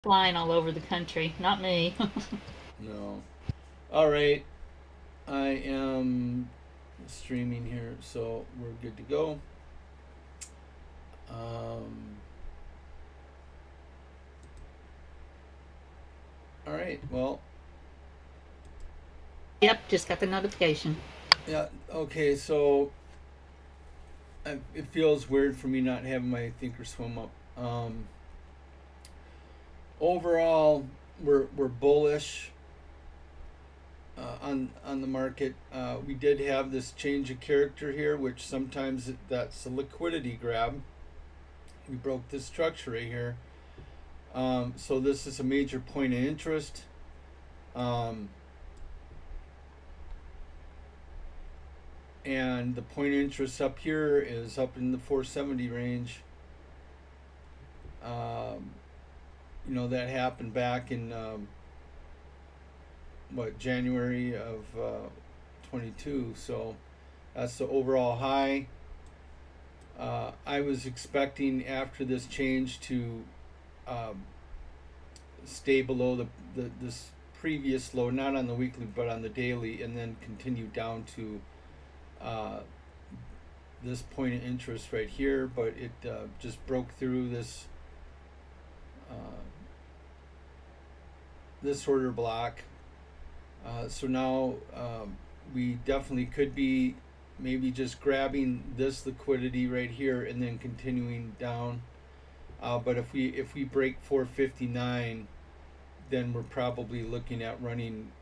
flying all over the country. Not me. No. All right. I am streaming here, so we're good to go. Um, all right. Well, Yep, just got the notification. yeah. Okay. So it feels weird for me not having my thinkorswim up. Overall, we're bullish on the market. We did have this change of character here, which sometimes that's a liquidity grab. We broke this structure right here. So this is a major point of interest. Um, and the point of interest up here is up in the 470 range. Um, that happened back in January of 22. So that's the overall high. I was expecting after this change to um, stay below this previous low, not on the weekly but on the daily, and then continue down to uh, this point of interest right here. But it just broke through uh, this order block. So now we definitely could be maybe just grabbing this liquidity right here and then continuing down. But if we break 459, then we're probably looking at running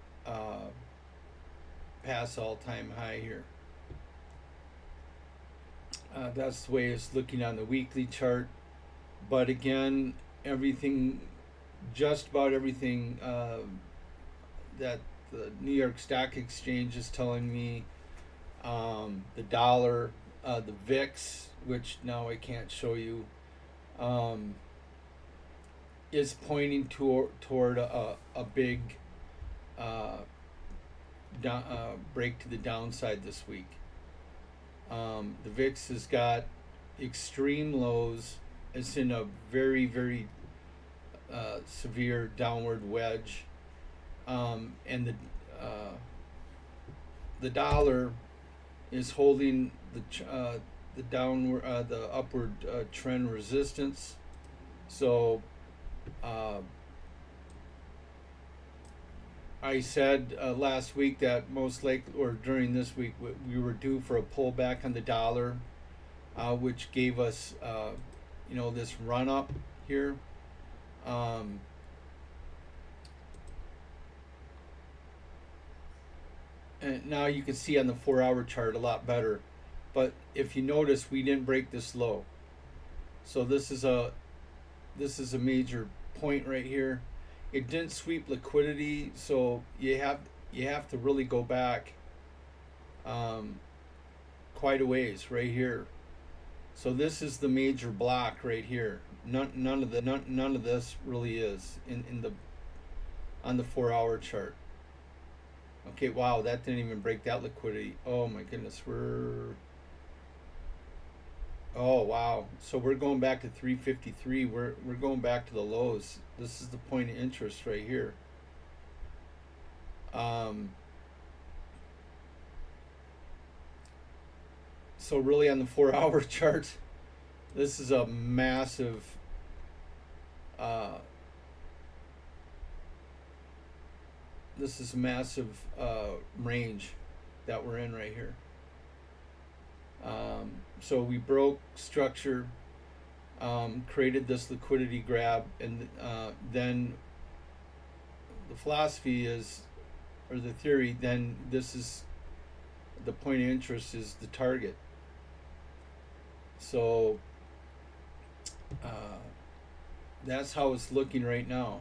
past all-time high here. That's the way it's looking on the weekly chart. But again, everything, just about everything that the New York Stock Exchange is telling me, the dollar, the VIX, which now I can't show you, um, is pointing toward a big uh, break to the downside this week. The VIX has got extreme lows. It's in a very, very severe downward wedge, and the dollar is holding the upward trend resistance. So uh, I said last week that most likely, or during this week, we were due for a pullback on the dollar, which gave us, this run up here. Um, and now you can see on the 4-hour chart a lot better. But if you notice, we didn't break this low. So this is a major point right here. It didn't sweep liquidity, so you have to really go back um, quite a ways right here. So this is the major block right here. None of this really is in the on the 4-hour chart. Okay, wow, that didn't even break that liquidity. Oh my goodness, oh wow. So we're going back to 353. We're going back to the lows. This is the point of interest right here. Um, so really on the 4-hour chart, this is a massive uh, range that we're in right here. So we broke structure, created this liquidity grab, and then the philosophy is, or the theory, then this is the point of interest is the target. So uh, that's how it's looking right now.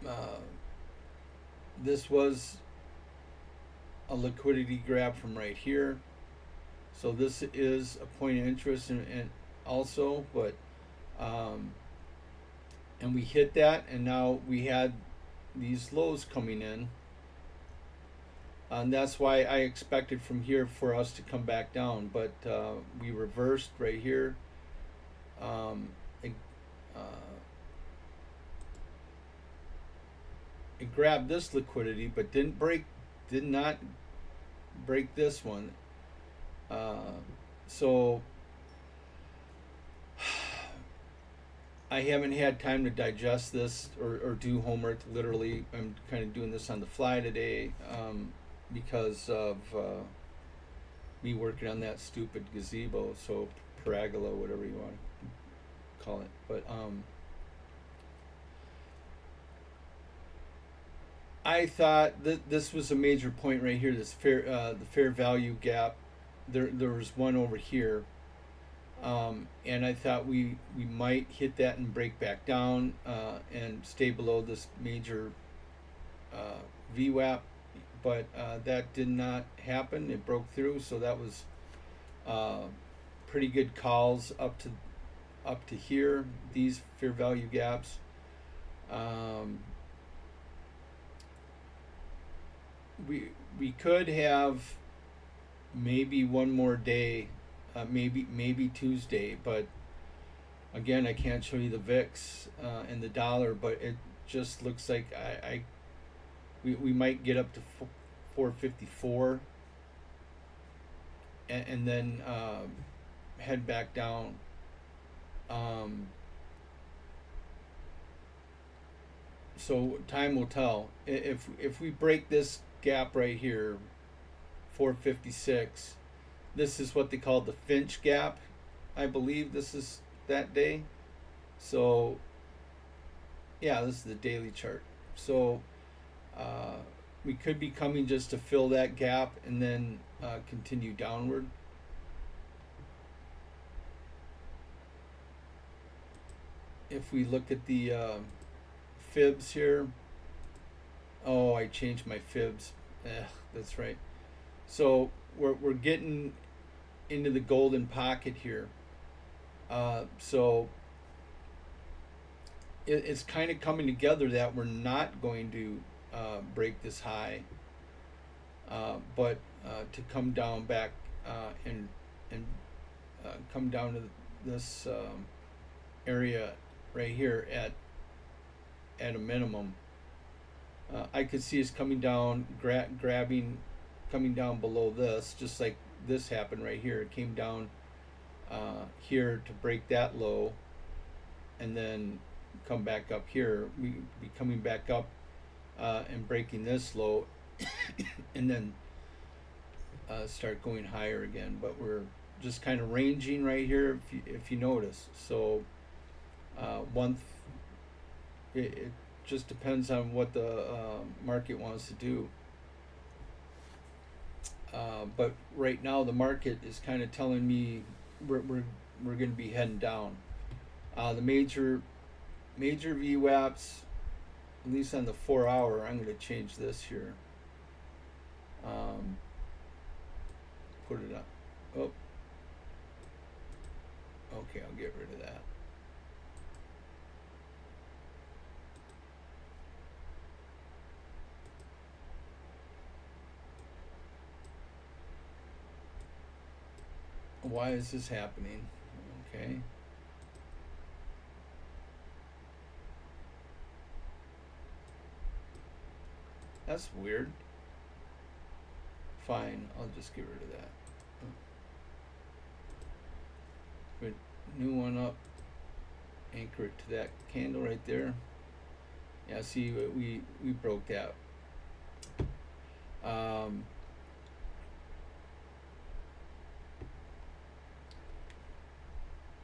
Uh, this was a liquidity grab from right here. So this is a point of interest and also, but um, and we hit that, and now we had these lows coming in, and that's why I expected from here for us to come back down, but we reversed right here. Um, it grabbed this liquidity, but did not break this one. So I haven't had time to digest this or do homework. Literally, I'm kind of doing this on the fly today because of me working on that stupid gazebo, so pergola, whatever you want to call it. But I thought that this was a major point right here. This the fair value gap. There was one over here, and I thought we might hit that and break back down and stay below this major VWAP, but that did not happen. It broke through, so that was pretty good calls up to here. These fair value gaps. We could have maybe one more day, maybe Tuesday, but again, I can't show you the VIX and the dollar, but it just looks like we might get up to 454 and then head back down. So time will tell. If we break this gap right here, 456, this is what they call the Finch gap. I believe this is that day. So yeah, this is the daily chart. So we could be coming just to fill that gap and then continue downward. If we look at the fibs here, oh, I changed my fibs. That's right. So we're getting into the golden pocket here. So it's kind of coming together that we're not going to break this high, but to come down back and come down to this area right here at a minimum. I could see us coming down, grabbing, coming down below this, just like this happened right here. It came down here to break that low, and then come back up here. We be coming back up and breaking this low, and then start going higher again. But we're just kind of ranging right here, if you notice. So it just depends on what the market wants to do. But right now the market is kind of telling me we're going to be heading down. The major VWAPs, at least on the 4 hour, I'm going to change this here. Put it up. Oh. Okay, I'll get rid of that. Why is this happening? Okay. That's weird. Fine, I'll just get rid of that. Put new one up. Anchor it to that candle right there. Yeah, see, we broke that.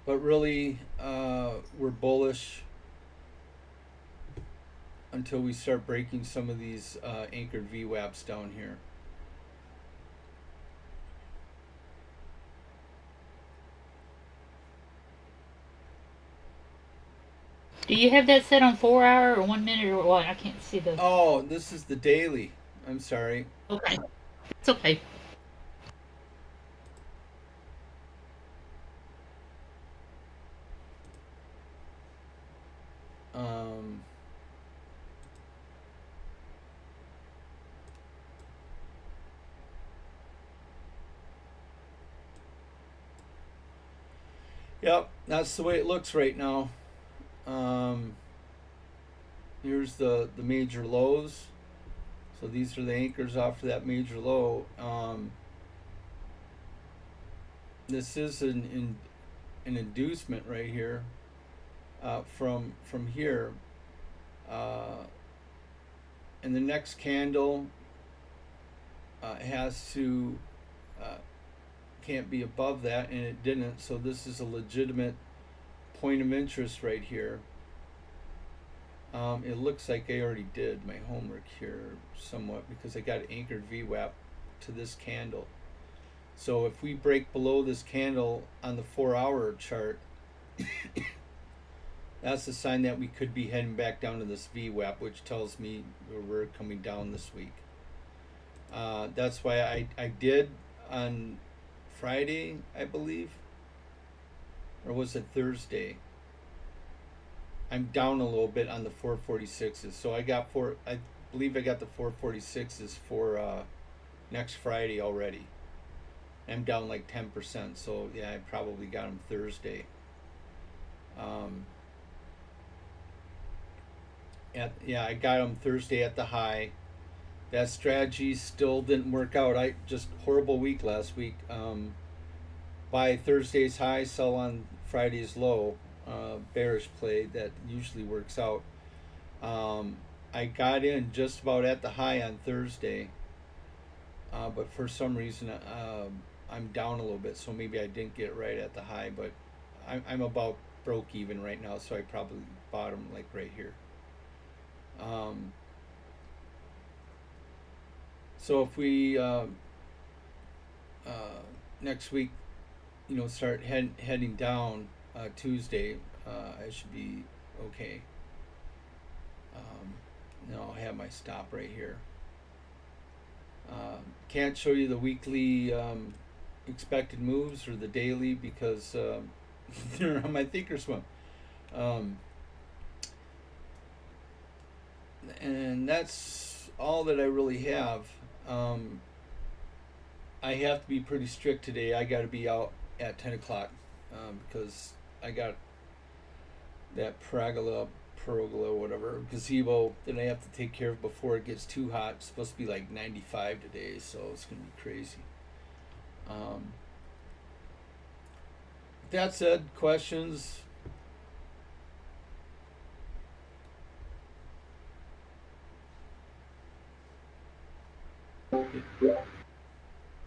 But really, we're bullish until we start breaking some of these anchored VWAPs down here. Do you have that set on 4 hour or 1 minute or what? I can't see the. Oh, this is the daily. I'm sorry. Okay, it's okay. Yep, that's the way it looks right now. here's the major lows. So these are the anchors off of that major low. This is an inducement right here, from here, uh, and the next candle has to uh, can't be above that, and it didn't. So this is a legitimate point of interest right here. It looks like I already did my homework here somewhat because I got anchored VWAP to this candle. So if we break below this candle on the 4-hour chart, that's a sign that we could be heading back down to this VWAP, which tells me we're coming down this week. That's why I did on Friday, I believe, or was it Thursday? I'm down a little bit on the 446s. So I believe I got the 446s for next Friday already. I'm down like 10%. So yeah, I probably got them Thursday. I got them Thursday at the high. That strategy still didn't work out. I just horrible week last week. Buy Thursday's high, sell on Friday's low. Bearish play that usually works out. I got in just about at the high on Thursday, but for some reason I'm down a little bit, so maybe I didn't get right at the high, but I'm about broke even right now, so I probably bought them like right here. So if we next week, start heading down Tuesday, I should be okay. Now I'll have my stop right here. Can't show you the weekly expected moves or the daily because they're on my Thinkorswim. And that's all that I really have. I have to be pretty strict today. I got to be out at 10 o'clock because I got that pergola, whatever, gazebo that I have to take care of before it gets too hot. It's supposed to be like 95 today, so it's going to be crazy. That said, questions?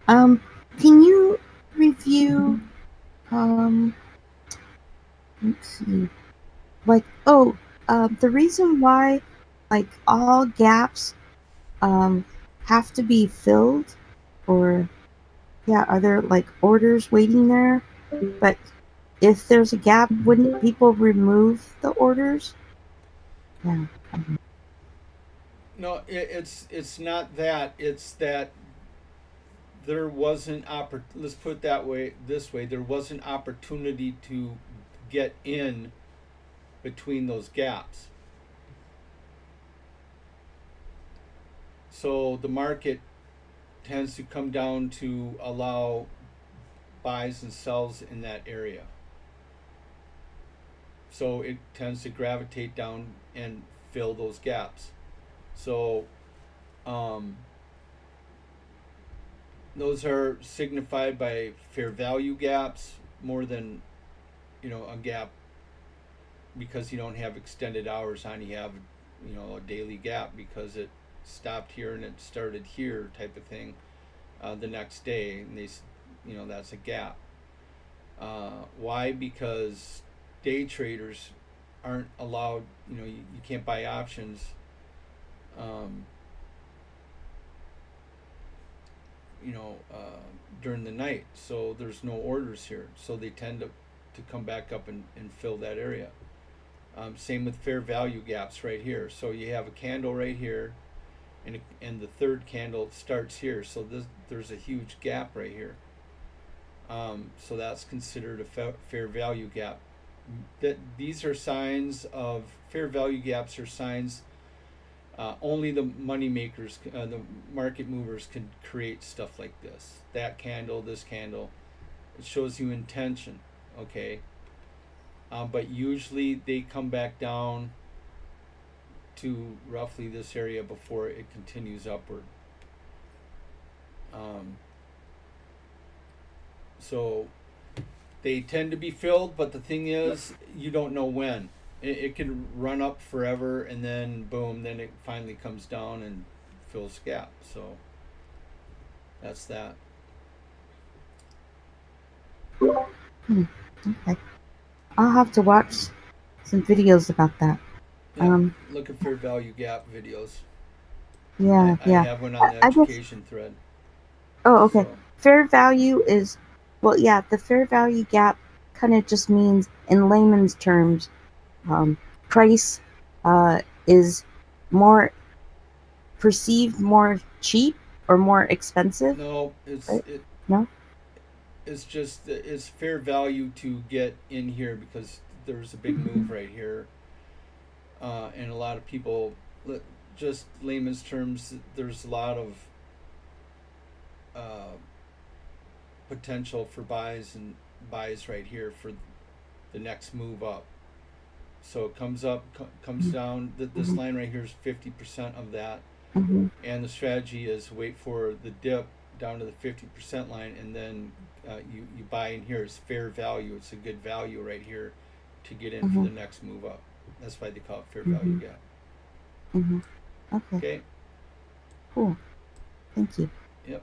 Um, can you review, um, let's see, like, the reason why, like, all gaps, have to be filled, or, yeah, are there, like, orders waiting there? But if there's a gap, wouldn't people remove the orders? Yeah. No, it's not that. It's that there wasn't let's put it this way, there was an opportunity to get in between those gaps. So the market tends to come down to allow buys and sells in that area. So it tends to gravitate down and fill those gaps. So those are signified by fair value gaps more than a gap because you don't have extended hours on. You have a daily gap because it stopped here and it started here type of thing the next day, and that's a gap. Why? Because day traders aren't allowed. You can't buy options. During the night, so there's no orders here, so they tend to come back up and fill that area. Same with fair value gaps right here. So you have a candle right here, and the third candle starts here, so there's a huge gap right here. So that's considered a fair value gap. These are signs of fair value gaps are signs. Only the money makers, the market movers, can create stuff like this. That candle, this candle, it shows you intention, okay? But usually they come back down to roughly this area before it continues upward. So they tend to be filled, but the thing is, you don't know when. It can run up forever, and then boom, then it finally comes down and fills gap. So that's that. Okay. I'll have to watch some videos about that. Yeah, look at fair value gap videos. Yeah, I yeah. have one on the I guess. education thread. Oh, okay. So Fair value is, well, yeah. The fair value gap kind of just means, in layman's terms, um, price is more perceived more cheap or more expensive, no, right? No. it's just it's fair value to get in here because there's a big move right here, and a lot of people, just layman's terms, there's a lot of uh, potential for buys right here for the next move up. So it comes up, comes down. This line right here is 50% of that, Mm-hmm. and the strategy is wait for the dip down to the 50% line, and then you buy in here. It's fair value. It's a good value right here to get in for the next move up. That's why they call it fair value gap. Mm-hmm. Okay. Okay. Cool. Thank you. Yep.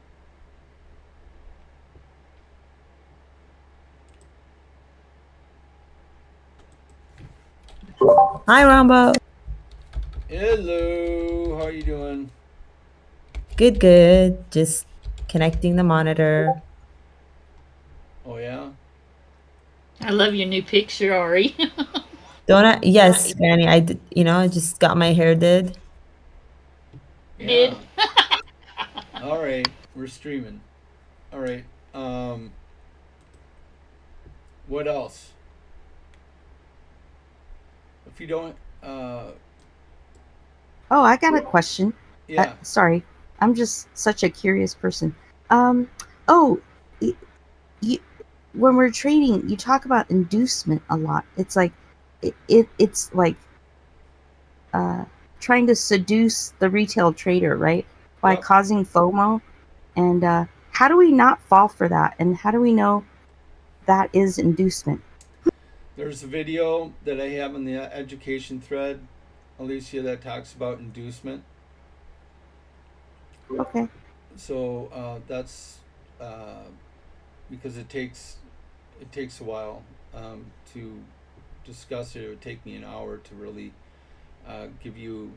Hi, Ronbo. Hello. How are you doing? Good, good. Just connecting the monitor. Oh yeah. I love your new picture, Ari. Don't I? Yes, Granny. I just got my hair did. Did. Yeah. All right. We're streaming. All right. What else? If you don't, Oh, I got a question. yeah. Sorry, I'm just such a curious person. Um, oh, you, when we're trading, you talk about inducement a lot. It's like, it's like uh, trying to seduce the retail trader, right? By Yep. causing FOMO. And how do we not fall for that? And how do we know that is inducement? There's a video that I have in the education thread, Alicia, that talks about inducement. Okay. So that's because it takes a while to discuss it. It would take me an hour to really give you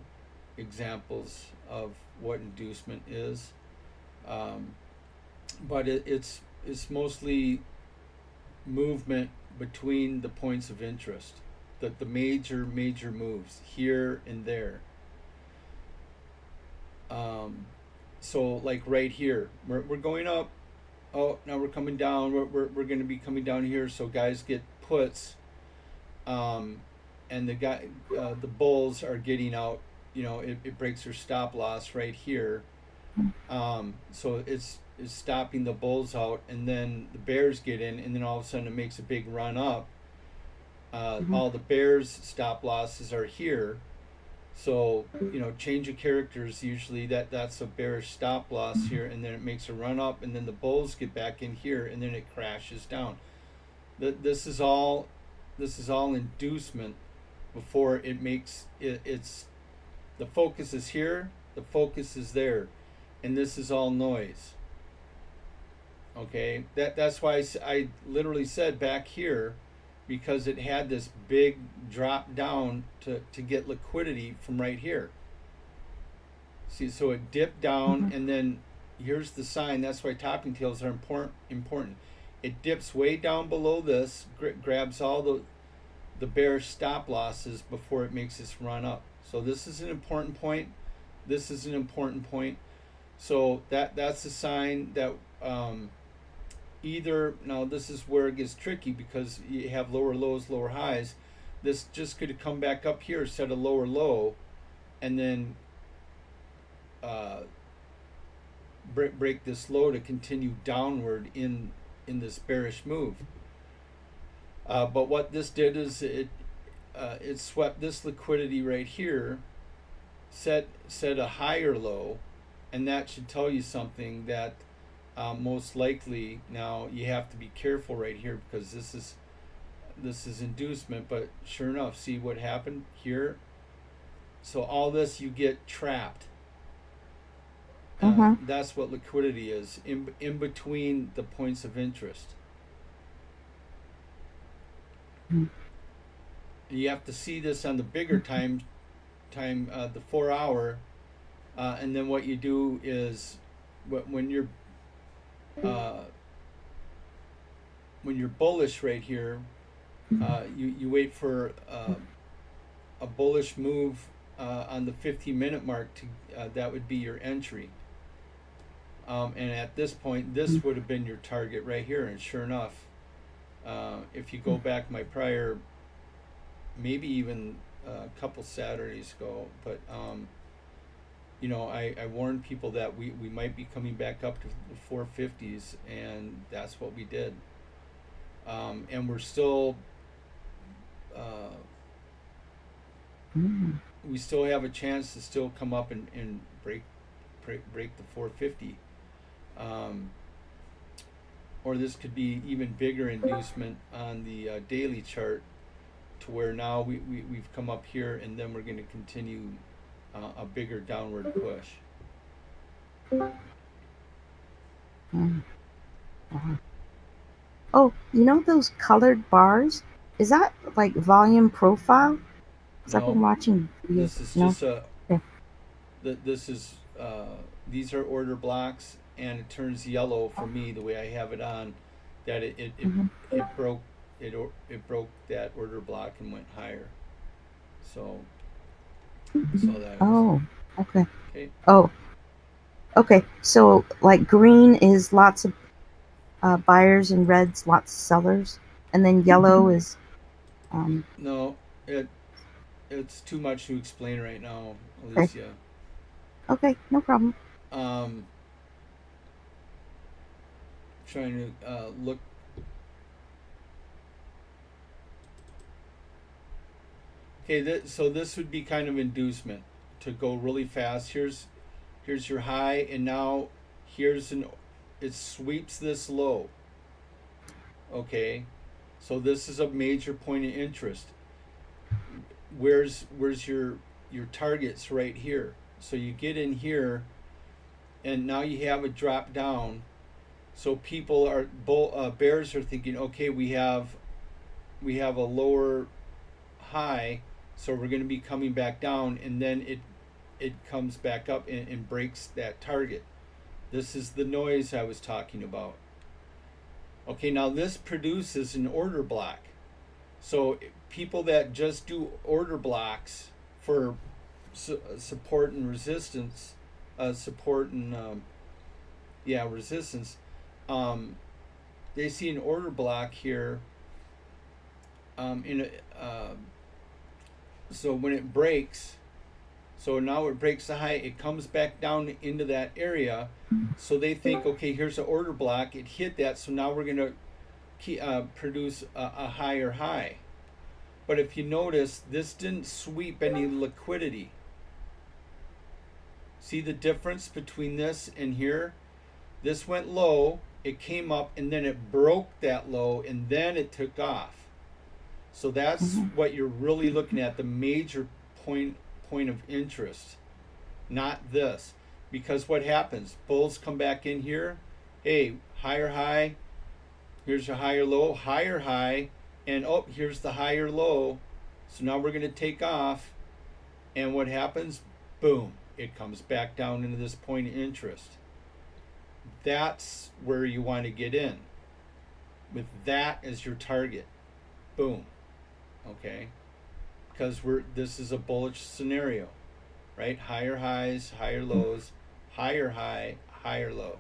examples of what inducement is. But it's mostly movement between the points of interest, the major moves here and there. So like right here, we're going up. Oh, now we're coming down. We're going to be coming down here. So guys get puts, and the bulls are getting out. It breaks their stop loss right here. So it's stopping the bulls out, and then the bears get in, and then all of a sudden it makes a big run up. All the bears stop losses are here. So change of characters, usually that's a bearish stop loss here, and then it makes a run up, and then the bulls get back in here, and then it crashes down. This is all inducement before it makes it's the focus is here, the focus is there, and this is all noise. Okay, that's why I literally said back here, because it had this big drop down to get liquidity from right here. See, so it dipped down, and then here's the sign. That's why topping tails are important. It dips way down below this, grabs all the bearish stop losses before it makes this run up. So this is an important point. This is an important point. So that's a sign that either, now this is where it gets tricky because you have lower lows, lower highs. This just could come back up here, set a lower low, and then break this low to continue downward in this bearish move. But what this did is it swept this liquidity right here, set a higher low, and that should tell you something that most likely now you have to be careful right here because this is inducement. But sure enough, see what happened here. So all this you get trapped. Mm-hmm. That's what liquidity is in between the points of interest. Mm-hmm. You have to see this on the bigger time, the 4 hour, and then what you do is when you're bullish right here, you wait for a bullish move on the 15-minute mark to that would be your entry. And at this point, this would have been your target right here. And sure enough, if you go back my prior, maybe even a couple Saturdays ago, but you know, I warned people that we might be coming back up to the 450s, and that's what we did. And we're still we still have a chance to still come up and break the 450. Or this could be even bigger inducement on the daily chart to where now we've come up here, and then we're going to continue a bigger downward push. Wow. Oh, you know those colored bars? Is that like volume profile? Because I've been No, watching videos. this is No? just a Okay. this is these are order blocks, and it turns yellow for me the way I have it on. That it broke it broke that order block and went higher. So that is Oh, okay. okay. Oh, okay. So like green is lots of buyers and red's lots of sellers, and then yellow is No, it's too much to explain right now, okay. Alicia. Okay, no problem. Trying to look. Okay, so this would be kind of inducement to go really fast. Here's your high, and now it sweeps this low. Okay, so this is a major point of interest. Where's your targets right here? So you get in here, and now you have a drop down. So people are bears are thinking, okay, we have a lower high, so we're going to be coming back down, and then it comes back up and breaks that target. This is the noise I was talking about. Okay, now this produces an order block. So people that just do order blocks for support and resistance, resistance, they see an order block here. So when it breaks, so now it breaks the high, it comes back down into that area. So they think, okay, here's an order block. It hit that, so now we're going to produce a higher high. But if you notice, this didn't sweep any liquidity. See the difference between this and here? This went low, it came up, and then it broke that low, and then it took off. So that's what you're really looking at, the major point of interest, not this. Because what happens? Bulls come back in here, hey, higher high, here's a higher low, higher high, and oh, here's the higher low. So now we're going to take off, and what happens? Boom, it comes back down into this point of interest. That's where you want to get in, with that as your target. Boom. Okay, because this is a bullish scenario, right? Higher highs, higher lows, higher high, higher low.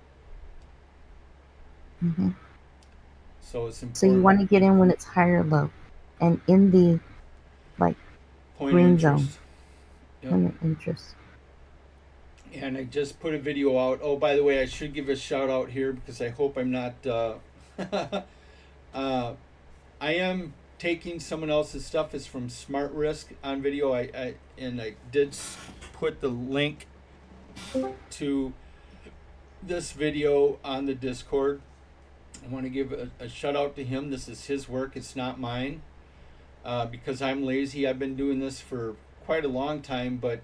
So it's important. So you want to get in when it's higher low, and in the like point green of zone. interest. Yep. Point of interest. And I just put a video out. Oh, by the way, I should give a shout out here because I hope I'm not. I am taking someone else's stuff. Is from Smart Risk on video. I did put the link to this video on the Discord. I want to give a shout out to him. This is his work. It's not mine. Because I'm lazy. I've been doing this for quite a long time, but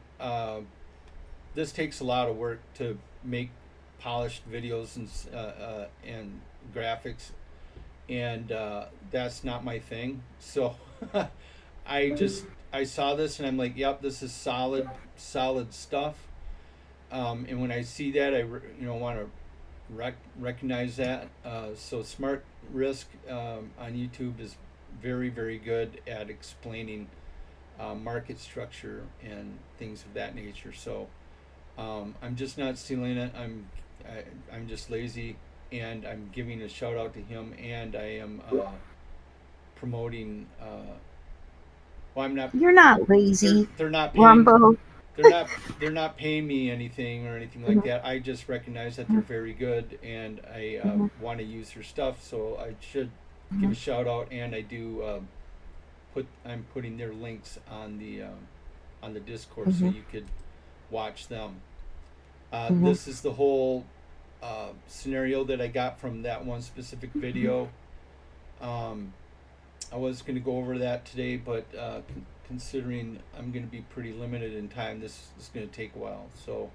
this takes a lot of work to make polished videos and graphics, and that's not my thing. So I saw this and I'm like, yep, this is solid stuff. And when I see that, I want to recognize that. So Smart Risk on YouTube is very, very good at explaining market structure and things of that nature. So I'm just not stealing it. I'm just lazy, and I'm giving a shout out to him, and I am promoting. Well, I'm not. You're not lazy, They're not paying. Ronbo. They're not paying me anything or anything like Mhm. that. I just recognize that they're very good, and I want to use their stuff, so I should give a shout out. And I do I'm putting their links on the Discord, so you could watch them. This is the whole scenario that I got from that one specific video. I was going to go over that today, but considering I'm going to be pretty limited in time, this is going to take a while. So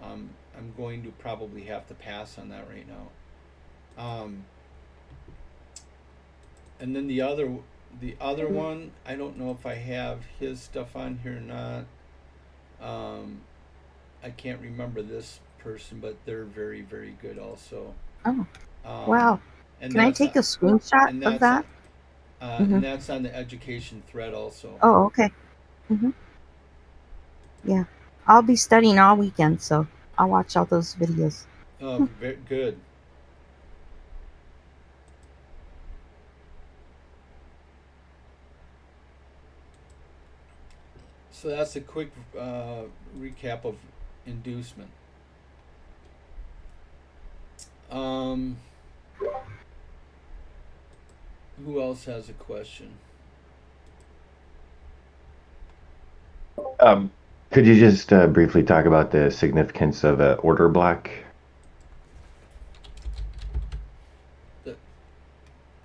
I'm going to probably have to pass on that right now. And then the other one, I don't know if I have his stuff on here or not. I can't remember this person, but they're very, very good also. Oh, wow. And Can I take a screenshot of that? And that's on the education thread also. Oh, okay. Yeah. I'll be studying all weekend, so I'll watch all those videos. Oh, very good. So that's a quick recap of inducement. Who else has a question? Could you just briefly talk about the significance of an order block?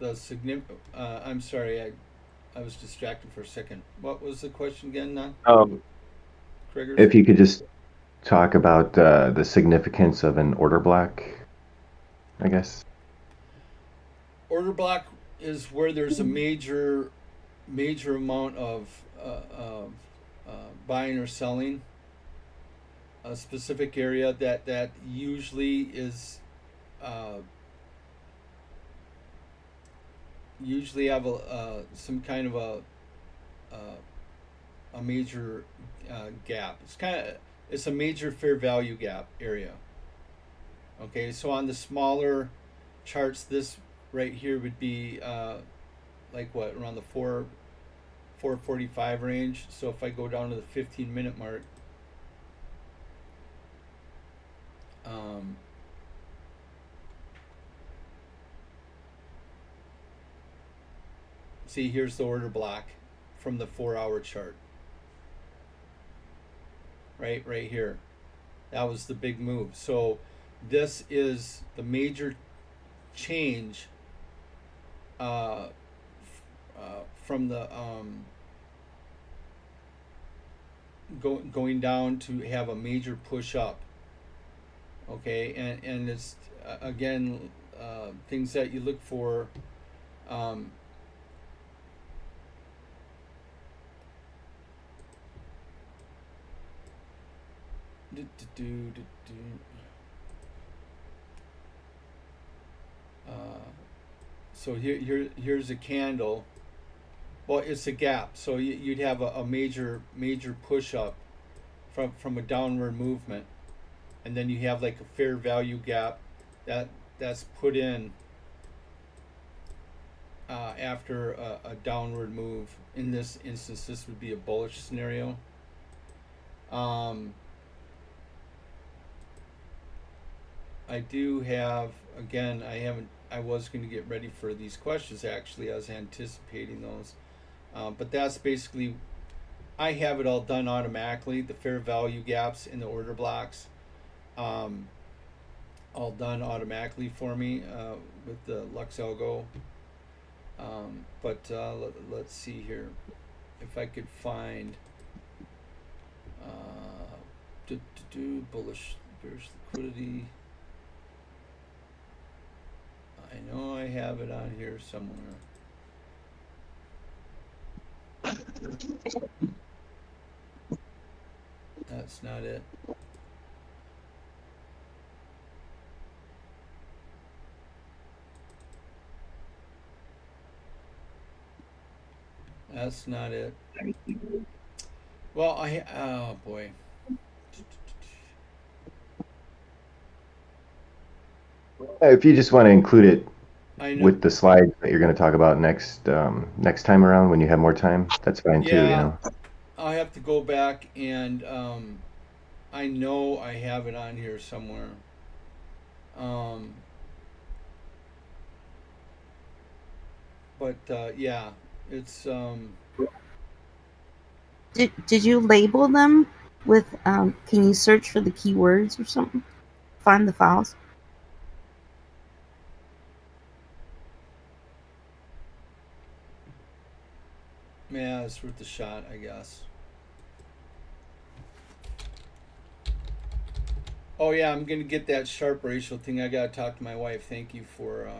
I'm sorry, I was distracted for a second. What was the question again, now? Kriggers? If you could just talk about the significance of an order block, I guess. Order block is where there's a major amount of buying or selling a specific area that usually is usually have some kind of a major gap. It's a major fair value gap area. Okay, so on the smaller charts, this right here would be like what, around the 445 range. So if I go down to the 15-minute mark, see, here's the order block from the 4-hour chart. Right here. That was the big move. So this is the major change from the going down to have a major push up. Okay, and it's again things that you look for. So here's a candle. Well, it's a gap. So you'd have a major push up from a downward movement, and then you have like a fair value gap that's put in after a downward move. In this instance, this would be a bullish scenario. I do have, again, I I was going to get ready for these questions. Actually, I was anticipating those. But that's basically, I have it all done automatically. The fair value gaps in the order blocks, um, all done automatically for me with the Lux Algo. Let's see here if I could find bullish bearish liquidity. I know I have it on here somewhere. That's not it. That's not it. Well, oh boy. If you just want to include it I know. with the slides that you're going to talk about next time around when you have more time, that's fine too. You Yeah, know. I'll have to go back and I know I have it on here somewhere. Yeah, it's Did you label them with? Can you search for the keywords or something? Find the files. yeah, it's worth a shot, I guess. Oh yeah, I'm gonna get that Sharp ratio thing. I gotta talk to my wife. Thank you for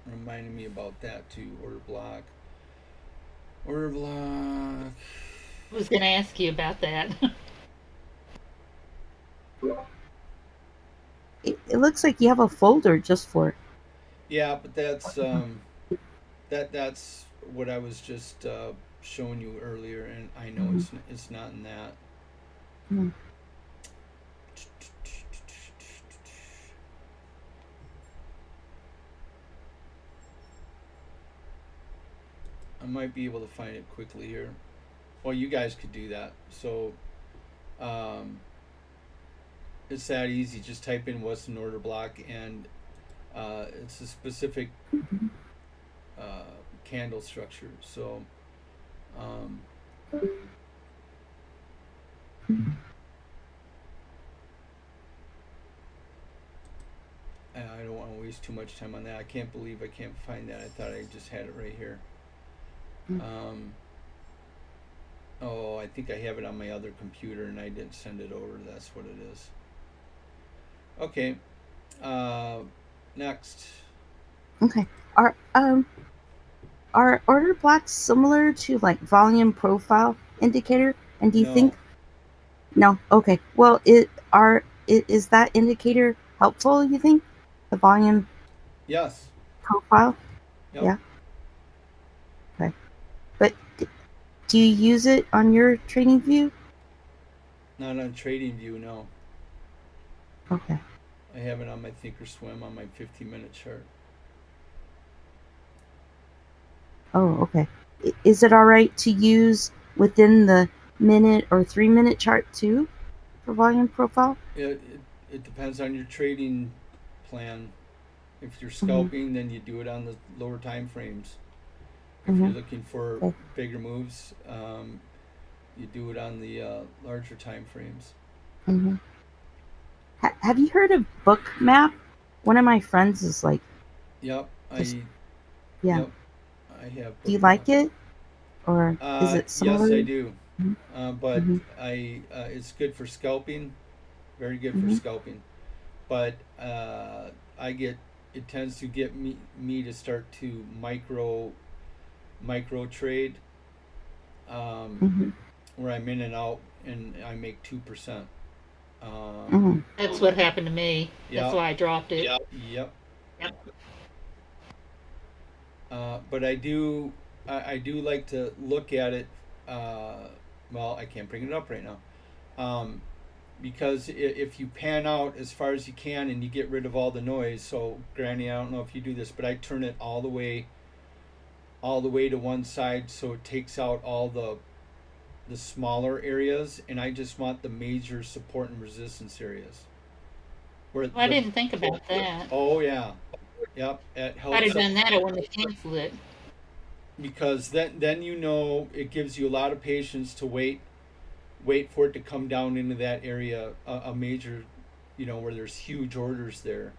reminding me about that too. Order block. Order block. I was going to ask you about that. It looks like you have a folder just for it. Yeah, but that's that's what I was just showing you earlier, and I know it's not in that. Hmm. I might be able to find it quickly here. Well, you guys could do that. So, it's that easy. Just type in what's an order block, and it's a specific candle structure. So, I don't want to waste too much time on that. I can't believe I can't find that. I thought I just had it right here. Oh, I think I have it on my other computer and I didn't send it over. That's what it is. Okay. Next. Okay. Are order blocks similar to like volume profile indicator? And do you No. think? No. Okay. Well, is that indicator helpful? You think the volume Yes. profile? Yep. Yeah. Okay. But do you use it on your trading view? Not on TradingView, no. Okay. I have it on my Thinkorswim on my 15-minute chart. Oh, okay. Is it all right to use within the minute or 3-minute chart too for volume profile? It depends on your trading plan. If you're scalping, then you do it on the lower time frames. If you're looking for bigger moves, you do it on the larger time frames. Mm-hmm. Have you heard of Bookmap? One of my friends is like, Yep. yeah. Yep. I have. Do you like it, or is it similar? Yes, I do. But Mhm. it's good for scalping. Very good for scalping. But it tends to get me to start to micro trade, where I'm in and out and I make 2%. That's what happened to me. Yeah. That's why I dropped it. Yep. But I do like to look at it. Well, I can't bring it up right now, because if you pan out as far as you can and you get rid of all the noise. So, Granny, I don't know if you do this, but I turn it all the way to one side, so it takes out all the smaller areas, and I just want the major support and resistance areas. Where Well, I didn't think about that. Oh yeah, yep. It I'd helps have done that, I wouldn't have canceled it. because then you know it gives you a lot of patience to wait for it to come down into that area, a major, where there's huge orders there,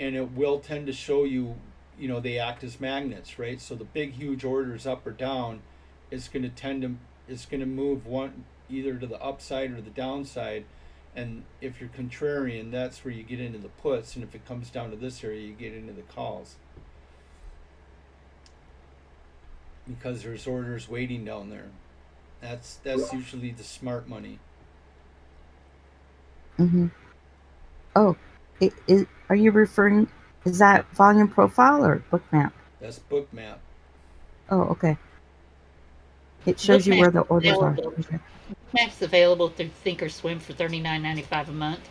and it will tend to show you, they act as magnets, right? So the big huge orders up or down, it's going to move one either to the upside or the downside, and if you're contrarian, that's where you get into the puts, and if it comes down to this area, you get into the calls because there's orders waiting down there. That's usually the smart money. Mm-hmm. Oh, are you referring? Is that volume profile or book map? That's book map. Oh, okay. It shows you where the orders are. Available. Okay. Map's available through Thinkorswim for $39.95 a month.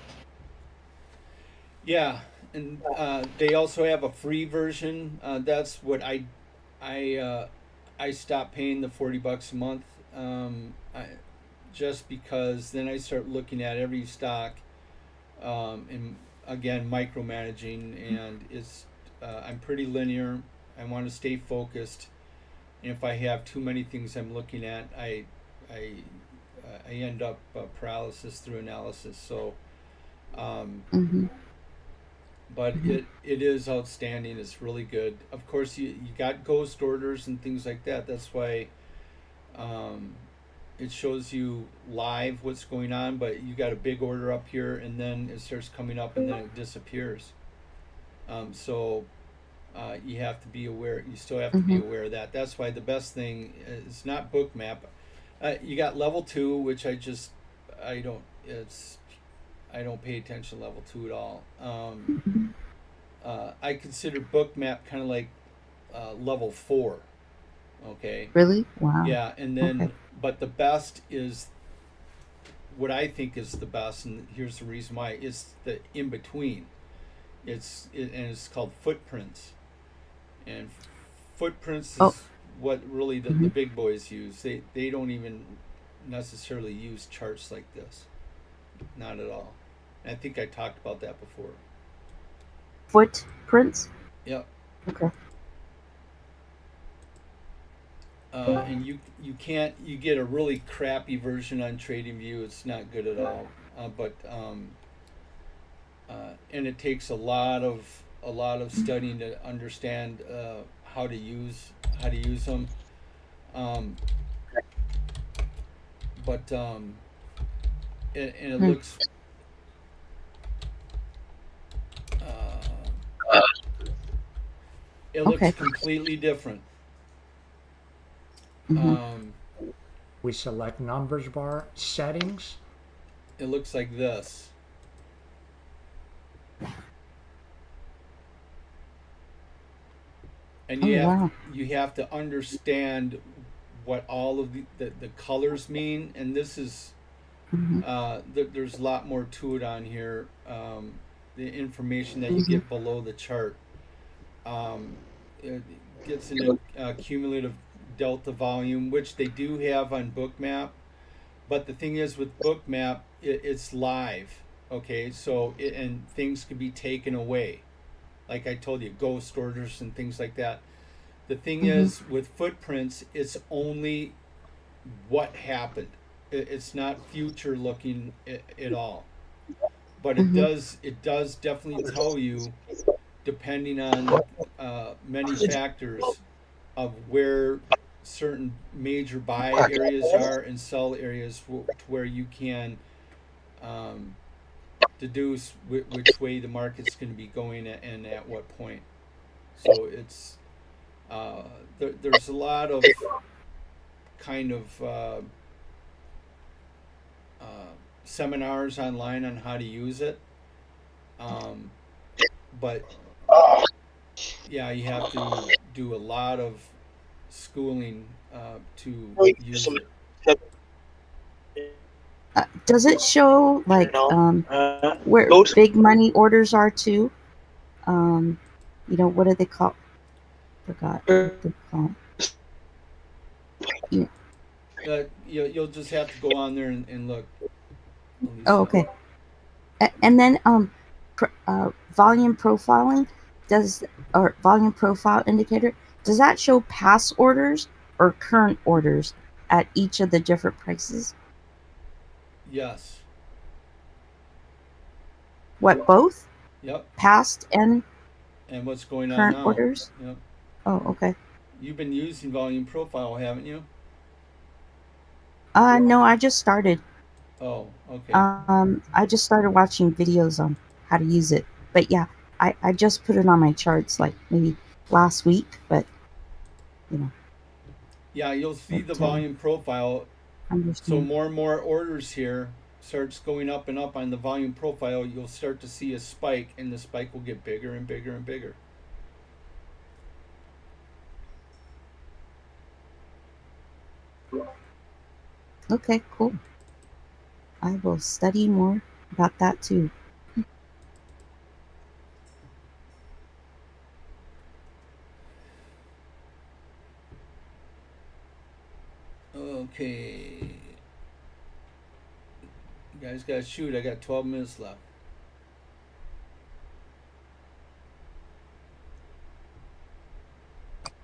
Yeah, and they also have a free version. That's what I stopped paying the $40 a month. Just because then I start looking at every stock, and again micromanaging, and I'm pretty linear. I want to stay focused, and if I have too many things I'm looking at, I end up paralysis through analysis. So. Mm-hmm. But it is outstanding. It's really good. Of course, you got ghost orders and things like that. That's why it shows you live what's going on. But you got a big order up here, and then it starts coming up, and then it disappears. So you have to be aware. You still have to be aware of that. That's why the best thing is not Bookmap. You got level 2, which I don't. I don't pay attention to level 2 at all. I consider Bookmap kind of like level 4. Okay. Really? Wow. Yeah, and then Okay. but the best is what I think is the best, and here's the reason why. It's the in between. And it's called footprints, and footprints is Oh. what really the big boys use. They don't even necessarily use charts like this. Not at all. And I think I talked about that before. Footprints? Yep. Okay. And you get a really crappy version on TradingView. It's not good at all. And it takes a lot of studying to understand how to use them. And it looks Okay. completely different. Mhm. We select numbers bar settings. It looks like this. And wow. you have to understand what all of the colors mean, and this is there's a lot more to it on here. The information that you get below the chart, it gets into cumulative delta volume, which they do have on Bookmap. But the thing is, with Bookmap, it's live. Okay, so and things can be taken away, like I told you, ghost orders and things like that. The thing is, with footprints, it's only what happened. It's not future looking at all. But it does definitely tell you, depending on many factors, of where certain major buy areas are and sell areas, to where you can deduce which way the market's going to be going and at what point. So it's there's a lot of kind of seminars online on how to use it, but yeah, you have to do a lot of schooling to use it. Does it show like where Those big money orders are too? What do they call? Forgot what they call. You'll just have to go on there and look. Oh, okay. And then volume profiling or volume profile indicator, does that show past orders or current orders at each of the different prices? Yes. What, both? Yep. Past and And what's going on current now? orders? Yep. Oh, okay. You've been using volume profile, haven't you? No, I just started. Oh, okay. I just started watching videos on how to use it. But yeah, I just put it on my charts like maybe last week, but you know, Yeah, you'll see the but, volume profile. So understand. more and more orders here starts going up and up on the volume profile. You'll start to see a spike, and the spike will get bigger and bigger and bigger. Okay, cool. I will study more about that too. Okay. You guys gotta shoot. I got 12 minutes left.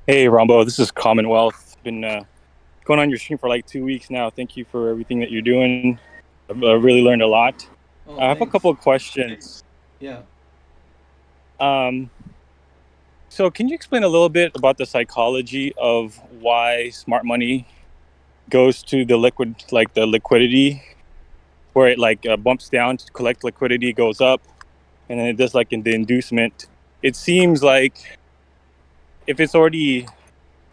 Hey, Ronbo, this is Commonwealth. Been going on your stream for like 2 weeks now. Thank you for everything that you're doing. I've really learned a lot. Oh, I have a thanks. couple of questions. Yeah. So can you explain a little bit about the psychology of why smart money goes to the liquidity, where it bumps down to collect liquidity, goes up, and then it does like in the inducement. It seems like if it's already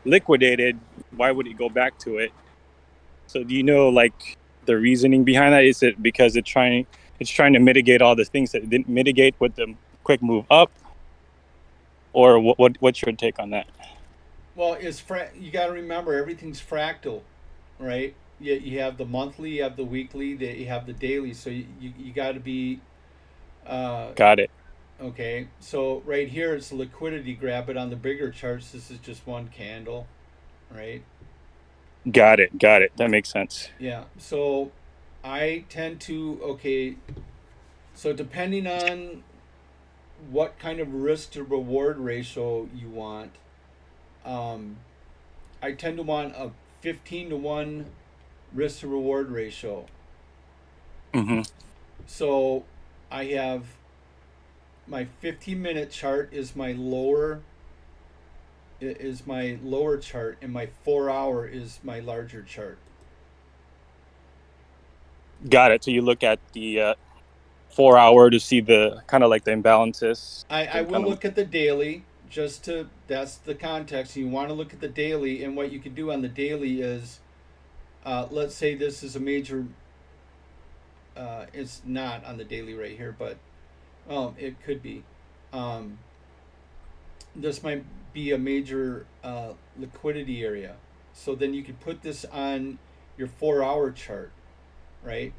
liquidated, why would it go back to it? So do you know like the reasoning behind that? Is it because it's trying to mitigate all the things that it didn't mitigate with the quick move up, or what's your take on that? Well, you got to remember everything's fractal, right? You have the monthly, you have the weekly, you have the daily. So you got to be Got it. okay. So right here it's a liquidity grab, but on the bigger charts, this is just one candle, right? Got it. That makes sense. Yeah. So I tend to So depending on what kind of risk to reward ratio you want, I tend to want a 15-to-1 risk to reward ratio. Mm-hmm. So I have my 15-minute chart is my lower chart, and my 4-hour is my larger chart. Got it. So you look at the 4 hour to see the kind of like the imbalances. I will look at the daily that's the context. You want to look at the daily, and what you can do on the daily is, let's say this is a major. It's not on the daily right here, but it could be. This might be a major liquidity area. So then you could put this on your 4-hour chart, right?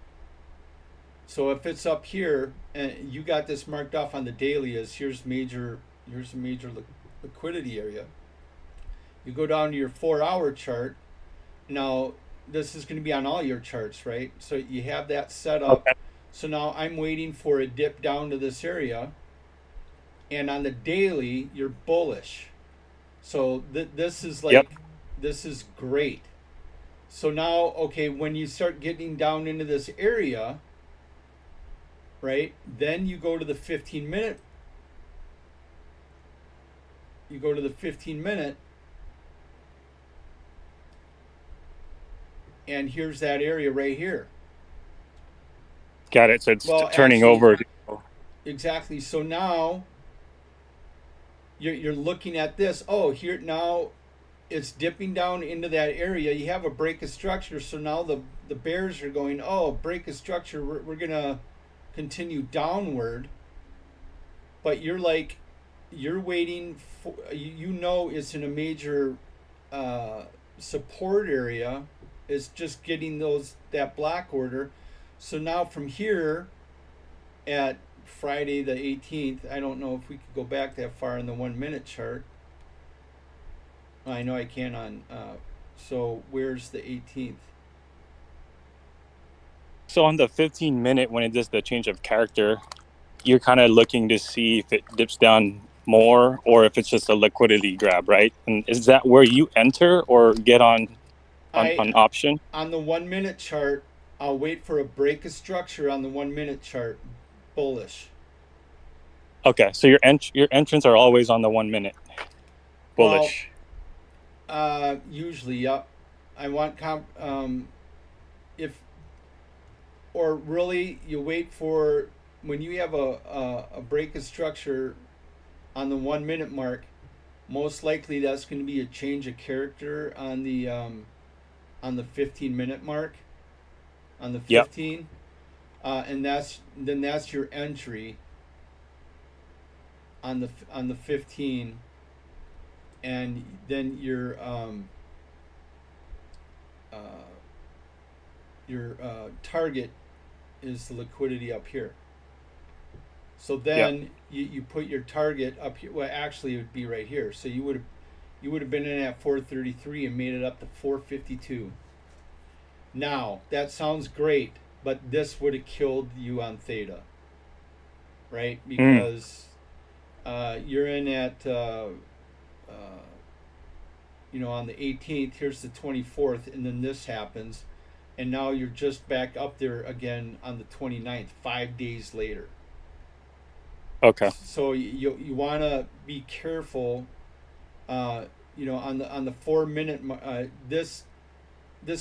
So if it's up here and you got this marked off on the daily as here's a major liquidity area. You go down to your 4-hour chart. Now this is going to be on all your charts, right? So you have that set up. Okay. So now I'm waiting for a dip down to this area. And on the daily, you're bullish. So this is like, This is great. So now, when you start getting down into this area, right, then you go to the 15-minute. You go to the 15-minute, and here's that area right here. Got it. So it's turning over. Exactly. So now you're looking at this. Oh, here now it's dipping down into that area. You have a break of structure. So now the bears are going, oh, break of structure. We're going to continue downward. But you're waiting for, it's in a major support area. It's just getting that black order. So now from here at Friday the 18th, I don't know if we could go back that far in the 1-minute chart. I know I can on, so where's the 18th? So on the 15-minute, when it does the change of character, you're kind of looking to see if it dips down more or if it's just a liquidity grab, right? And is that where you enter or get on option? On the 1 minute chart, I'll wait for a break of structure on the 1 minute chart, bullish. Okay, so your entrants are always on the 1 minute, bullish. Well, usually, yep. I want if, or really, you wait for when you have a break of structure on the 1 minute mark. Most likely, that's going to be a change of character on the 15-minute mark, on the 15, and that's your entry on the 15, and then your target is the liquidity up here. So then you put your target up here. Well, actually, it would be right here. So you would have been in at 433 and made it up to 452. Now that sounds great, but this would have killed you on theta, right? Because you're in at on the 18th. Here's the 24th, and then this happens, and now you're just back up there again on the 29th, 5 days later. Okay. So you want to be careful. On the 4 minute this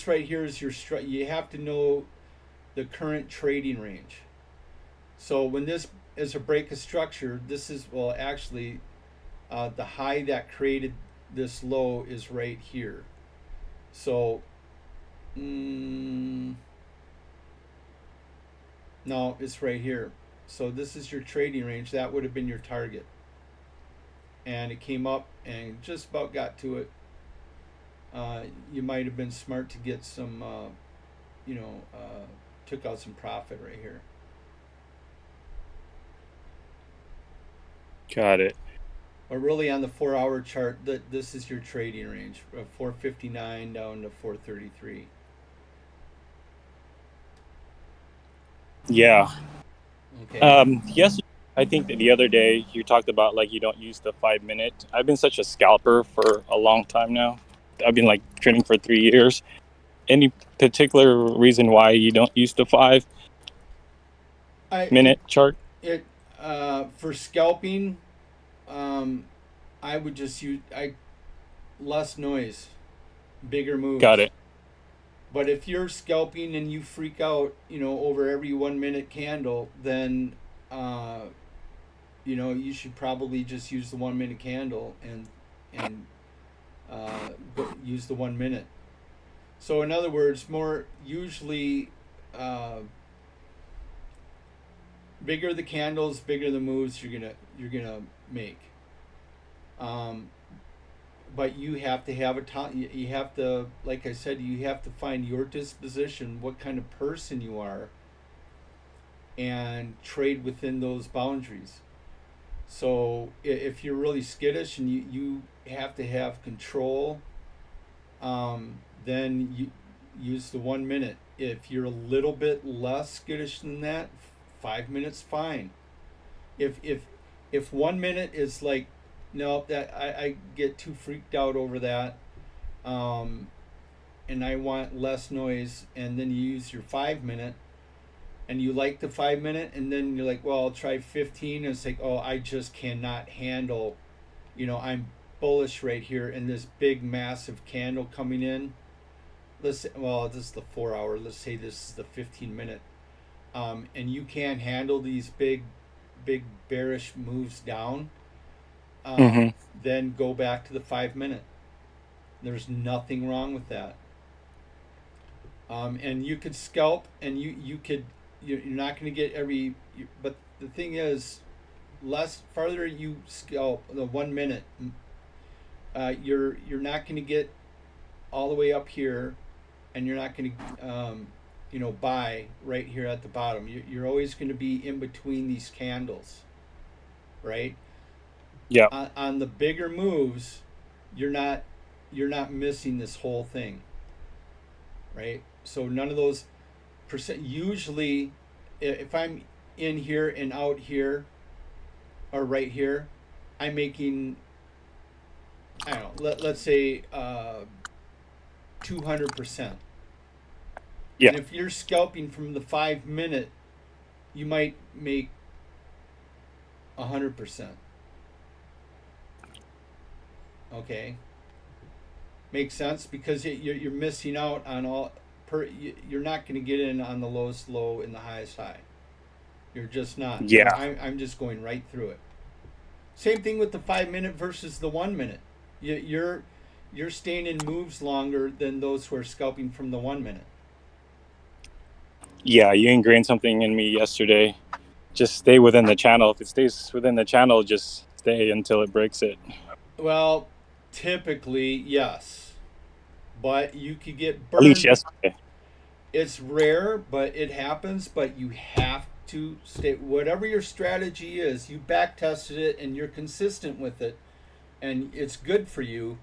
right here is your you have to know the current trading range. So when this is a break of structure, this is actually the high that created this low is right here. So no, it's right here. So this is your trading range. That would have been your target. And it came up and just about got to it. You might have been smart to get some, took out some profit right here. Got it. But really on the 4 hour chart, this is your trading range, 459 down to 433. Yeah. Okay. Yes, I think that the other day you talked about like you don't use the 5 minute. I've been such a scalper for a long time now. I've been like trading for 3 years. Any particular reason why you don't use the 5 minute chart? For scalping, I would just use less noise, bigger moves. Got it. But if you're scalping and you freak out, over every 1 minute candle, then you should probably just use the 1 minute candle and use the 1 minute. So in other words, more usually bigger the candles, bigger the moves you're gonna make. But you have to have you have to, like I said, you have to find your disposition, what kind of person you are, and trade within those boundaries. So if you're really skittish and you have to have control, then you use the 1 minute. If you're a little bit less skittish than that, 5 minutes fine. If 1 minute is like, no, that I get too freaked out over that, and I want less noise, and then you use your 5 minute, and you like the 5 minute, and then you're like, well, I'll try 15, and it's like, oh, I just cannot handle, I'm bullish right here, and this big massive candle coming in. This is the 4 hour. Let's say this is the 15 minute, and you can't handle these big bearish moves down. Then go back to the 5 minute. There's nothing wrong with that. And you could scalp, and you're not going to get every, but the thing is, farther you scalp the 1 minute, you're not going to get all the way up here, and you're not going to buy right here at the bottom. You're always going to be in between these candles, right? Yeah. On the bigger moves, you're not missing this whole thing, right? So none of those percent. Usually, if I'm in here and out here, or right here, I'm making, I don't know, let's say 200%. Yeah. And if you're scalping from the 5 minute, you might make 100%. Okay, makes sense, because you're missing out on all. You're not going to get in on the lowest low and the highest high. You're just not. Yeah. I'm just going right through it. Same thing with the 5 minute versus the 1 minute. You're staying in moves longer than those who are scalping from the 1 minute. Yeah, you ingrained something in me yesterday. Just stay within the channel. If it stays within the channel, just stay until it breaks it. Well, typically yes, but you could get At least burned. yesterday. It's rare, but it happens. But you have to stay. Whatever your strategy is, you back tested it and you're consistent with it, and it's good for you.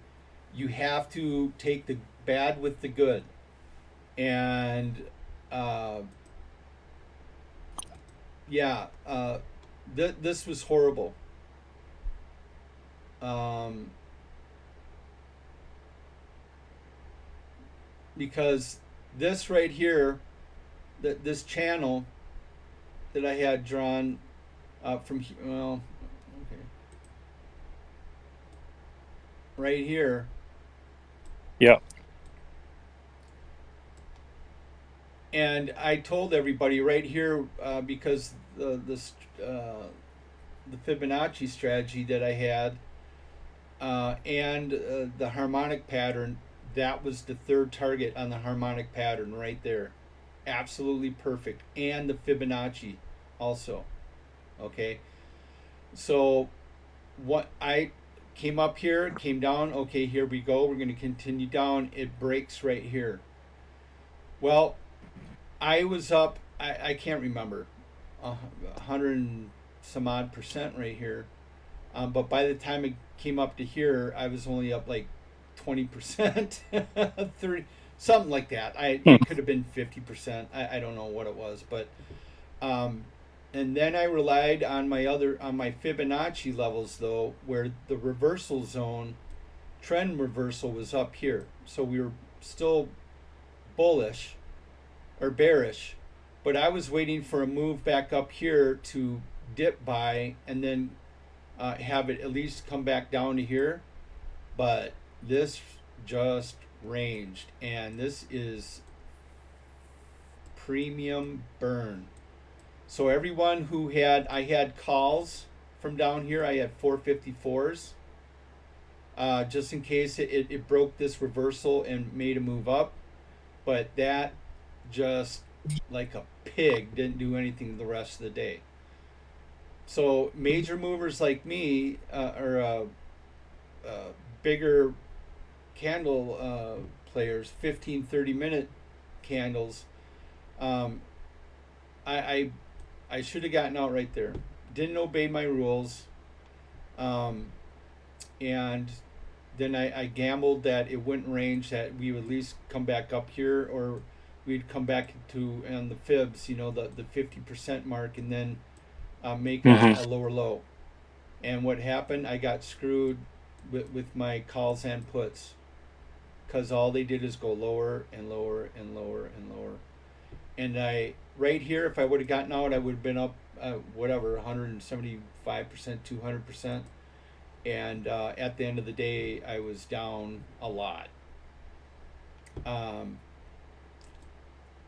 You have to take the bad with the good, and yeah, this was horrible. Because this right here, this channel that I had drawn from, well, okay, right here. Yeah. And I told everybody right here, because the Fibonacci strategy that I had, and the harmonic pattern, that was the third target on the harmonic pattern right there. Absolutely perfect. And the Fibonacci also. Okay. So what I came up here, came down, okay, here we go. We're going to continue down. It breaks right here. Well, I was up, I can't remember, 100 and some odd percent right here. But by the time it came up to here, I was only up like 20%, 30, something like that. It could have been 50%. I don't know what it was, but and then I relied on my Fibonacci levels though, where the reversal zone, trend reversal was up here. So we were still bullish or bearish, but I was waiting for a move back up here to dip by and then have it at least come back down to here. But this just ranged, and this is premium burn. So everyone who I had calls from down here, I had 454s, just in case it broke this reversal and made a move up. But that just like a pig didn't do anything the rest of the day. So major movers like me, or bigger candle players, 15, 30-minute candles, I should have gotten out right there. Didn't obey my rules, and then I gambled that it wouldn't range, that we would at least come back up here, or we'd come back to on the fibs, the 50% mark, and then make a lower low. And what happened? I got screwed with my calls and puts, because all they did is go lower and lower and lower and lower. And right here, if I would have gotten out, I would have been up, 175%, 200%. And at the end of the day, I was down a lot.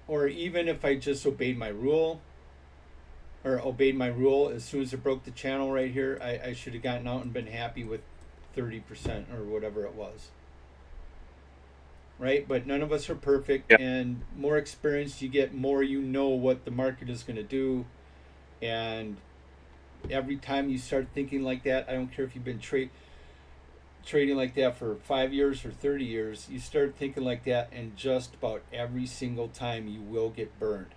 Or even if I just obeyed my rule, as soon as it broke the channel right here, I should have gotten out and been happy with 30% or whatever it was. Right? But none of us are perfect. Yep. And more experience you get, more you know what the market is going to do. And every time you start thinking like that, I don't care if you've been trading like that for 5 years or 30 years, you start thinking like that, and just about every single time you will get burned.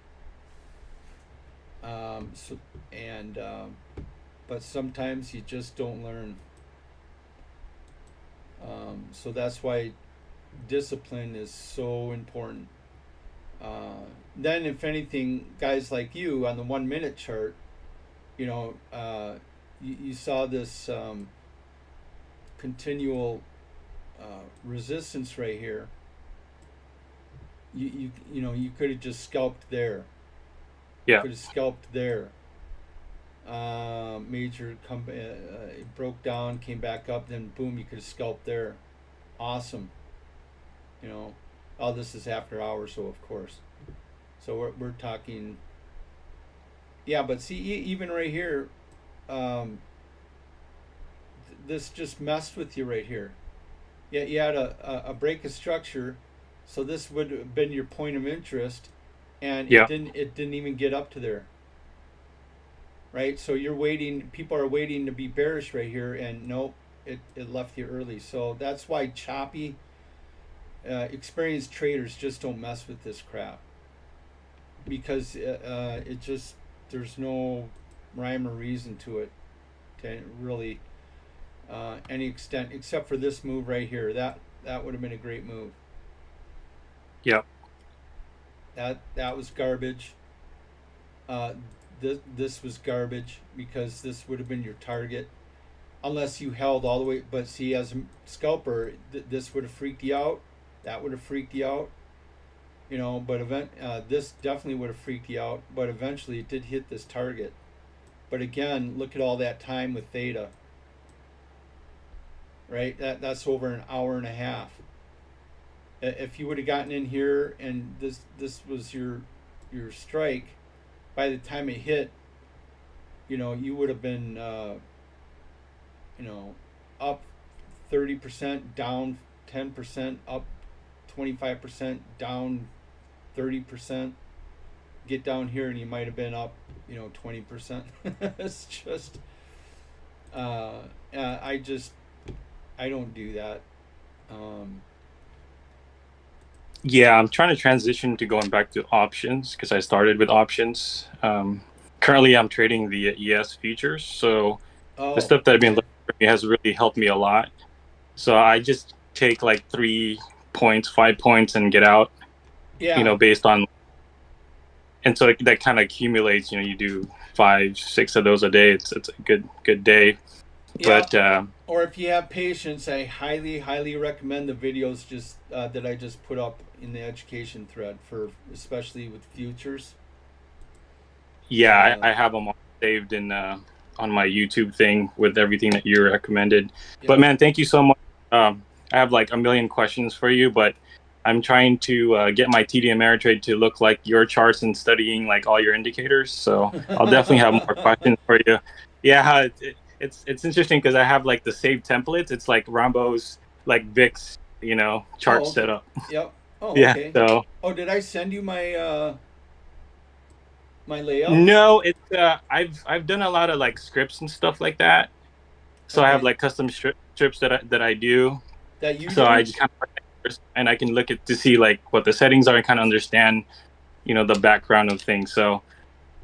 But sometimes you just don't learn. So that's why discipline is so important. then if anything, guys like you on the 1 minute chart, you know, you saw this continual resistance right here. You know, you could have just scalped there. Yeah. Could have scalped there. Major it broke down, came back up, then boom, you could have scalped there. Awesome. You know, all this is after hours, so of course. So we're talking. Yeah, but see, even right here, this just messed with you right here. Yeah, you had a break of structure, so this would have been your point of interest, and Yeah. it didn't even get up to there. Right, so you're waiting. People are waiting to be bearish right here, and nope, it left you early. So that's why choppy, experienced traders just don't mess with this crap, because it just, there's no rhyme or reason to it, to really any extent, except for this move right here. That would have been a great move. Yeah. That was garbage. This was garbage, because this would have been your target, unless you held all the way. But see, as a scalper, this would have freaked you out. That would have freaked you out. You know, but this definitely would have freaked you out. But eventually, it did hit this target. But again, look at all that time with theta. Right, that's over an hour and a half. If you would have gotten in here and this was your strike, by the time it hit, you know, you would have been, you know, up 30%, down 10%, up 25%, down 30%. Get down here and you might have been up, you know, 20%. It's just, I don't do that. Yeah, I'm trying to transition to going back to options, because I started with options. Currently, I'm trading the ES futures, so the stuff that I've been looking for me has really helped me a lot. So I just take like 3 points, 5 points, and get out. Yeah. You know, based on, and so that kind of accumulates. You know, you do 5, 6 of those a day. It's a good day. Yeah. But or if you have patience, I highly recommend the videos just that I just put up in the education thread, for especially with futures. Yeah, I have them all saved in on my YouTube thing with everything that you recommended. Yeah. But man, thank you so much. I have like a million questions for you, but I'm trying to get my TD Ameritrade to look like your charts and studying like all your indicators. So I'll definitely have more questions for you. Yeah, it's interesting because I have like the saved templates. It's like Ronbo's like VIX, you know, chart setup. Yep. Oh, Yeah. okay. So. Oh, did I send you my my layout? No, it's I've done a lot of like scripts and stuff like that. So I have like custom strips that I do. That you so do? I just kind of, and I can look at to see like what the settings are and kind of understand, you know, the background of things. So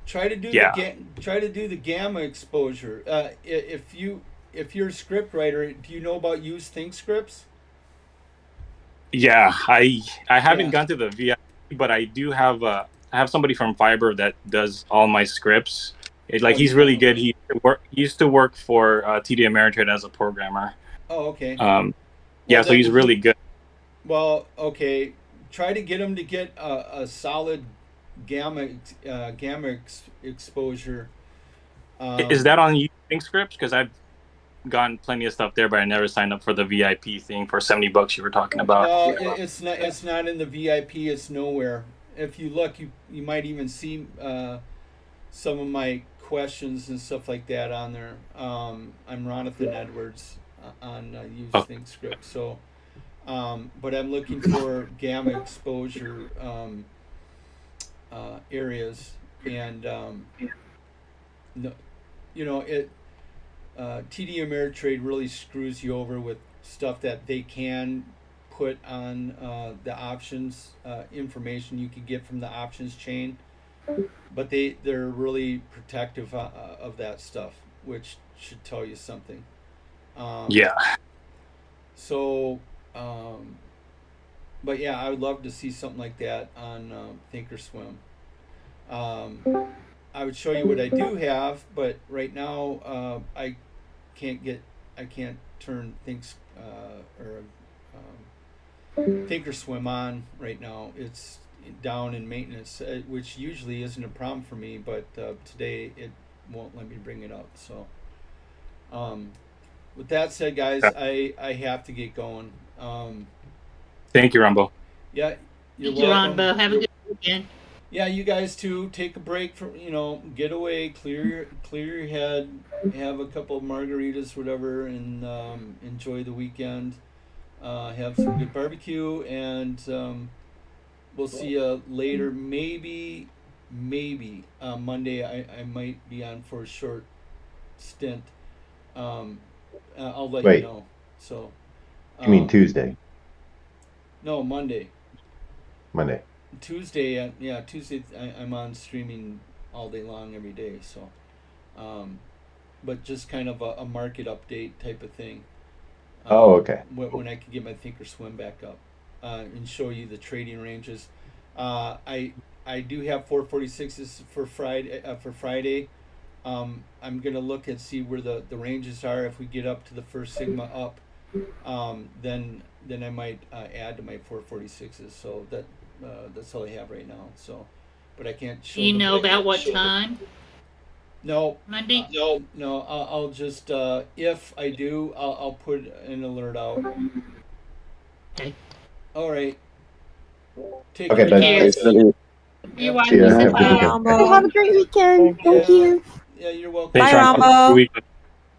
try to do the gamma exposure. If you're a script writer, do you know about use think scripts? Yeah, I haven't gone to the VIP, but I do have I have somebody from Fiverr that does all my scripts. He's really good. He used to work for TD Ameritrade as a programmer. Oh, okay. Yeah, so he's really good. Well, okay. Try to get him to get a solid gamma exposure. Is that on Using Scripts? Because I've gotten plenty of stuff there, but I never signed up for the VIP thing for $70 you were talking about. It's not in the VIP. It's nowhere. If you look, you might even see some of my questions and stuff like that on there. I'm Ronathan Edwards on Use Think Script. So, but I'm looking for gamma exposure areas, and no, you know it. TD Ameritrade really screws you over with stuff that they can put on the options information you could get from the options chain, but they're really protective of that stuff, which should tell you something. Yeah. So but yeah, I would love to see something like that on Thinkorswim. I would show you what I do have, but right now I can't turn or Thinkorswim on right now. It's down in maintenance, which usually isn't a problem for me, but today it won't let me bring it up. So, with that said, guys, I have to get going. Thank you, Ronbo. Yeah, you're Thank you, welcome. Ronbo. Have a good weekend. Yeah, you guys too. Take a break from get away, clear your head, have a couple of margaritas, whatever, and enjoy the weekend. Have some good barbecue, and we'll see you later. Maybe Monday I might be on for a short stint. I'll let you Wait. know. So. You mean Tuesday, No, Monday. Monday? Tuesday, Tuesday I'm on streaming all day long every day. So, but just kind of a market update type of thing. Oh, okay. When I can get my Thinkorswim back up and show you the trading ranges. I do have 446s for Friday. I'm gonna look and see where the ranges are. If we get up to the first sigma up, then I might add to my 446s. So that's all I have right now. So, but I can't show. Do you know about what time? No, Monday? no. I'll just if I do, I'll put an alert out. Okay. All right. Take Okay, care, but guys. You're See ya. welcome. Have a good Bye. weekend. Have a great weekend. Thank you. Yeah, you're welcome. Thanks, Bye, Ronbo. Ronbo. Good weekend.